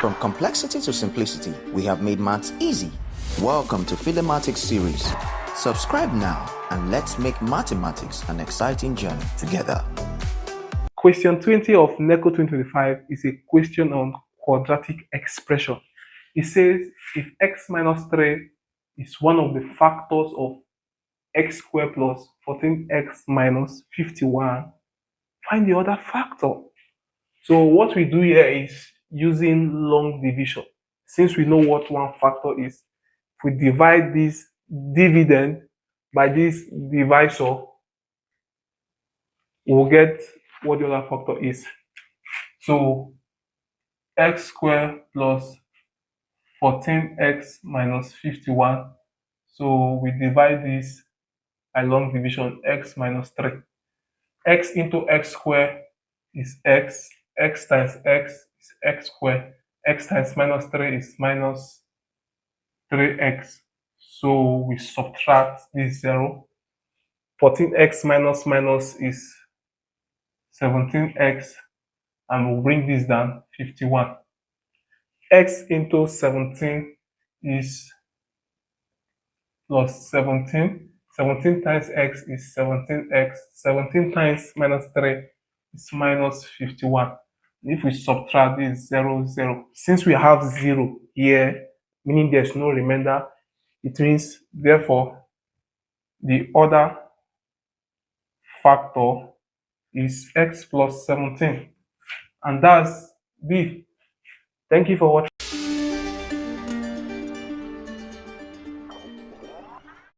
From complexity to simplicity, we have made maths easy. Welcome to Philemathics series. Subscribe now and let's make mathematics an exciting journey together. Question 20 of NECO 2025 is a question on quadratic expression. It says if x minus 3 is one of the factors of x squared plus 14x minus 51, find the other factor. So what we do here is using long division. Since we know what one factor is, if we divide this dividend by this divisor, we'll get what the other factor is. So x squared plus 14x minus 51. So we divide this by long division, x minus 3. X into x squared is x. X times x is x squared. X times minus 3 is minus 3x. So we subtract this 0. 14x minus minus is 17x. And we'll bring this down, 51. X into 17 is plus 17. 17 times x is 17x. 17 times minus 3 is minus 51. If we subtract this 0, 0, since we have 0 here, meaning there's no remainder, it means, therefore, the other factor is x plus 17. And that's B. Thank you for watching.